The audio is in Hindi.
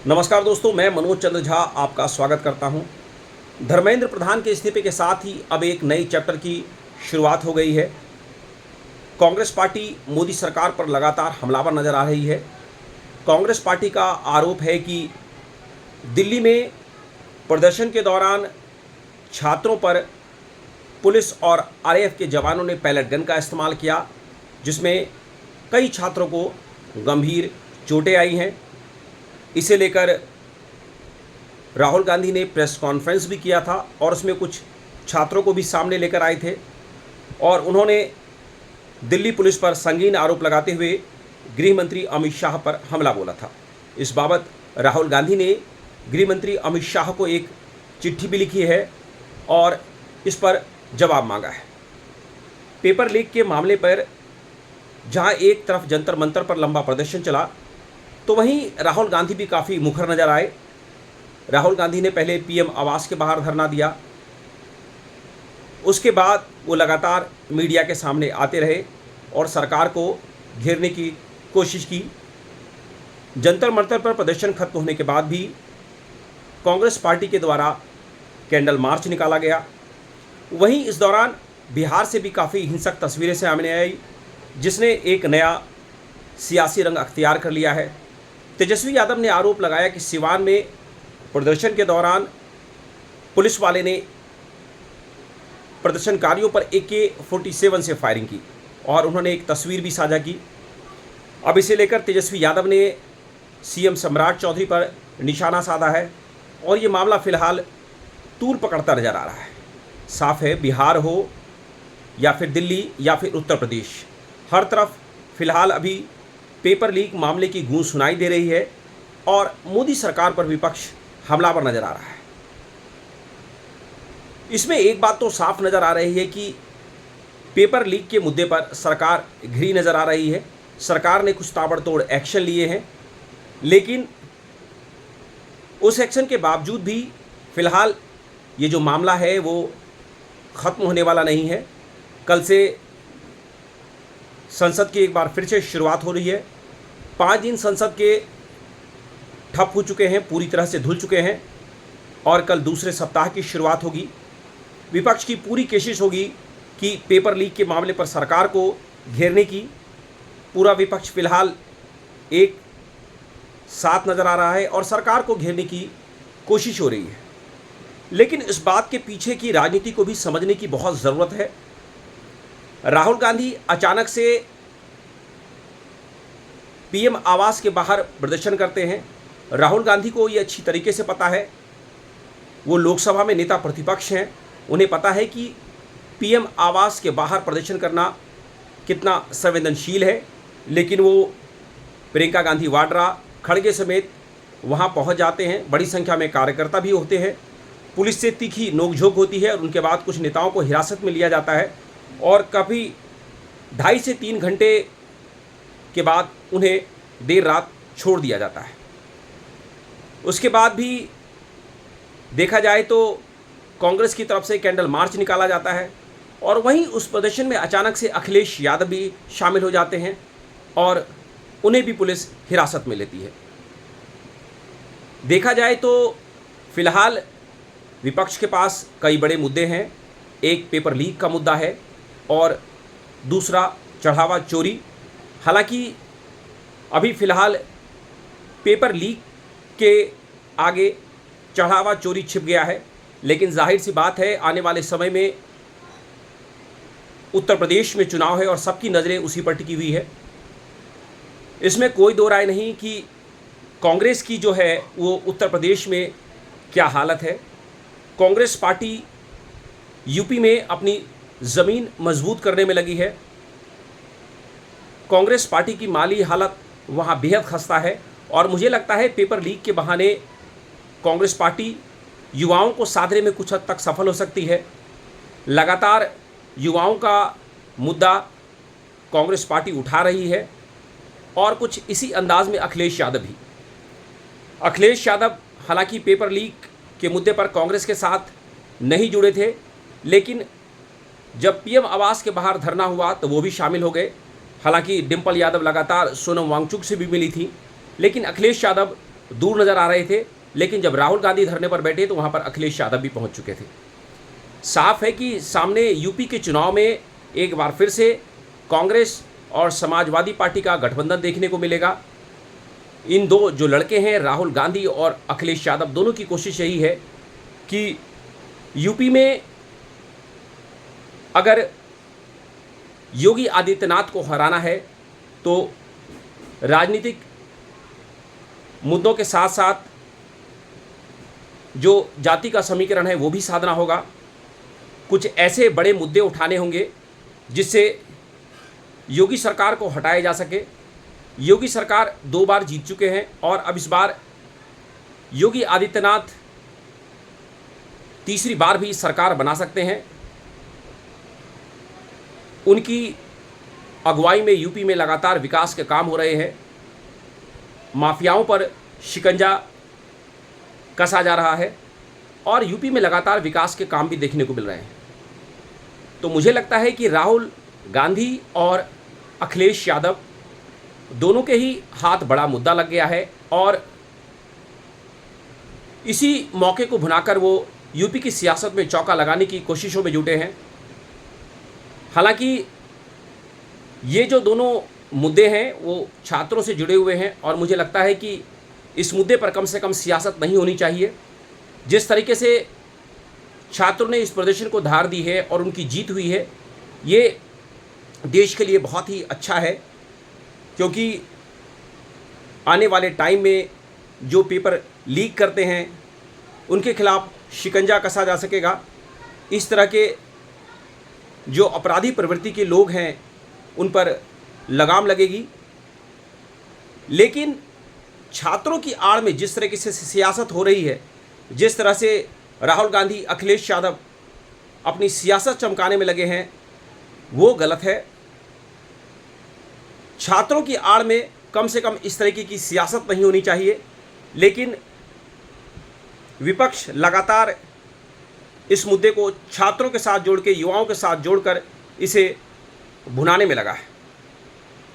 नमस्कार दोस्तों, मैं मनोज चंद्र झा आपका स्वागत करता हूं। धर्मेंद्र प्रधान के इस्तीफे के साथ ही अब एक नई चैप्टर की शुरुआत हो गई है। कांग्रेस पार्टी मोदी सरकार पर लगातार हमलावर नजर आ रही है। कांग्रेस पार्टी का आरोप है कि दिल्ली में प्रदर्शन के दौरान छात्रों पर पुलिस और आरएएफ के जवानों ने पैलेट गन का इस्तेमाल किया, जिसमें कई छात्रों को गंभीर चोटें आई हैं। इसे लेकर राहुल गांधी ने प्रेस कॉन्फ्रेंस भी किया था और उसमें कुछ छात्रों को भी सामने लेकर आए थे और उन्होंने दिल्ली पुलिस पर संगीन आरोप लगाते हुए गृह मंत्री अमित शाह पर हमला बोला था। इस बाबत राहुल गांधी ने गृह मंत्री अमित शाह को एक चिट्ठी भी लिखी है और इस पर जवाब मांगा है। पेपर लीक के मामले पर जहां एक तरफ जंतर मंतर पर लंबा प्रदर्शन चला, तो वहीं राहुल गांधी भी काफ़ी मुखर नजर आए। राहुल गांधी ने पहले पीएम आवास के बाहर धरना दिया, उसके बाद वो लगातार मीडिया के सामने आते रहे और सरकार को घेरने की कोशिश की। जंतर मंतर पर प्रदर्शन खत्म होने के बाद भी कांग्रेस पार्टी के द्वारा कैंडल मार्च निकाला गया। वहीं इस दौरान बिहार से भी काफ़ी हिंसक तस्वीरें सामने आई, जिसने एक नया सियासी रंग अख्तियार कर लिया है। तेजस्वी यादव ने आरोप लगाया कि सिवान में प्रदर्शन के दौरान पुलिस वाले ने प्रदर्शनकारियों पर AK-47 से फायरिंग की और उन्होंने एक तस्वीर भी साझा की। अब इसे लेकर तेजस्वी यादव ने सीएम सम्राट चौधरी पर निशाना साधा है और ये मामला फिलहाल तूल पकड़ता नजर आ रहा है। साफ है, बिहार हो या फिर दिल्ली या फिर उत्तर प्रदेश, हर तरफ फिलहाल अभी पेपर लीक मामले की गूंज सुनाई दे रही है और मोदी सरकार पर विपक्ष हमलावर नजर आ रहा है। इसमें एक बात तो साफ नजर आ रही है कि पेपर लीक के मुद्दे पर सरकार घिरी नजर आ रही है। सरकार ने कुछ ताबड़तोड़ एक्शन लिए हैं, लेकिन उस एक्शन के बावजूद भी फिलहाल ये जो मामला है वो खत्म होने वाला नहीं है। कल से संसद की एक बार फिर से शुरुआत हो रही है। 5 दिन संसद के ठप हो चुके हैं, पूरी तरह से धुल चुके हैं और कल दूसरे सप्ताह की शुरुआत होगी। विपक्ष की पूरी कोशिश होगी कि पेपर लीक के मामले पर सरकार को घेरने की। पूरा विपक्ष फिलहाल एक साथ नज़र आ रहा है और सरकार को घेरने की कोशिश हो रही है। लेकिन इस बात के पीछे की राजनीति को भी समझने की बहुत ज़रूरत है। राहुल गांधी अचानक से पीएम आवास के बाहर प्रदर्शन करते हैं। राहुल गांधी को ये अच्छी तरीके से पता है, वो लोकसभा में नेता प्रतिपक्ष हैं, उन्हें पता है कि पीएम आवास के बाहर प्रदर्शन करना कितना संवेदनशील है। लेकिन वो प्रियंका गांधी वाड्रा, खड़गे समेत वहाँ पहुँच जाते हैं। बड़ी संख्या में कार्यकर्ता भी होते हैं। पुलिस से तीखी नोकझोंक होती है और उनके बाद कुछ नेताओं को हिरासत में लिया जाता है और कभी 2.5 से 3 घंटे के बाद उन्हें देर रात छोड़ दिया जाता है। उसके बाद भी देखा जाए तो कांग्रेस की तरफ से कैंडल मार्च निकाला जाता है और वहीं उस प्रदर्शन में अचानक से अखिलेश यादव भी शामिल हो जाते हैं और उन्हें भी पुलिस हिरासत में लेती है। देखा जाए तो फिलहाल विपक्ष के पास कई बड़े मुद्दे हैं। एक पेपर लीक का मुद्दा है और दूसरा चढ़ावा चोरी। हालांकि अभी फ़िलहाल पेपर लीक के आगे चढ़ावा चोरी छिप गया है, लेकिन जाहिर सी बात है आने वाले समय में उत्तर प्रदेश में चुनाव है और सबकी नज़रें उसी पर टिकी हुई है। इसमें कोई दो राय नहीं कि कांग्रेस की जो है वो उत्तर प्रदेश में क्या हालत है। कांग्रेस पार्टी यूपी में अपनी ज़मीन मजबूत करने में लगी है। कांग्रेस पार्टी की माली हालत वहाँ बेहद खस्ता है और मुझे लगता है पेपर लीक के बहाने कांग्रेस पार्टी युवाओं को साधने में कुछ हद तक सफल हो सकती है। लगातार युवाओं का मुद्दा कांग्रेस पार्टी उठा रही है और कुछ इसी अंदाज में अखिलेश यादव हालांकि पेपर लीक के मुद्दे पर कांग्रेस के साथ नहीं जुड़े थे, लेकिन जब पीएम आवास के बाहर धरना हुआ तो वो भी शामिल हो गए। हालांकि डिम्पल यादव लगातार सोनम वांगचुक से भी मिली थी, लेकिन अखिलेश यादव दूर नज़र आ रहे थे, लेकिन जब राहुल गांधी धरने पर बैठे तो वहाँ पर अखिलेश यादव भी पहुँच चुके थे। साफ है कि सामने यूपी के चुनाव में एक बार फिर से कांग्रेस और समाजवादी पार्टी का गठबंधन देखने को मिलेगा। इन दो जो लड़के हैं, राहुल गांधी और अखिलेश यादव, दोनों की कोशिश यही है कि यूपी में अगर योगी आदित्यनाथ को हराना है तो राजनीतिक मुद्दों के साथ साथ जो जाति का समीकरण है वो भी साधना होगा। कुछ ऐसे बड़े मुद्दे उठाने होंगे जिससे योगी सरकार को हटाया जा सके। योगी सरकार 2 बार जीत चुके हैं और अब इस बार योगी आदित्यनाथ तीसरी बार भी सरकार बना सकते हैं। उनकी अगुवाई में यूपी में लगातार विकास के काम हो रहे हैं। माफियाओं पर शिकंजा कसा जा रहा है और यूपी में लगातार विकास के काम भी देखने को मिल रहे हैं। तो मुझे लगता है कि राहुल गांधी और अखिलेश यादव दोनों के ही हाथ बड़ा मुद्दा लग गया है और इसी मौके को भुनाकर वो यूपी की सियासत में चौका लगाने की कोशिशों में जुटे हैं। हालांकि ये जो दोनों मुद्दे हैं वो छात्रों से जुड़े हुए हैं और मुझे लगता है कि इस मुद्दे पर कम से कम सियासत नहीं होनी चाहिए। जिस तरीके से छात्रों ने इस प्रदर्शन को धार दी है और उनकी जीत हुई है, ये देश के लिए बहुत ही अच्छा है, क्योंकि आने वाले टाइम में जो पेपर लीक करते हैं उनके खिलाफ शिकंजा कसा जा सकेगा। इस तरह के जो अपराधी प्रवृत्ति के लोग हैं उन पर लगाम लगेगी। लेकिन छात्रों की आड़ में जिस तरीके से सियासत हो रही है, जिस तरह से राहुल गांधी, अखिलेश यादव अपनी सियासत चमकाने में लगे हैं, वो गलत है। छात्रों की आड़ में कम से कम इस तरीके की सियासत नहीं होनी चाहिए। लेकिन विपक्ष लगातार इस मुद्दे को छात्रों के साथ जोड़ के, युवाओं के साथ जोड़कर इसे भुनाने में लगा है।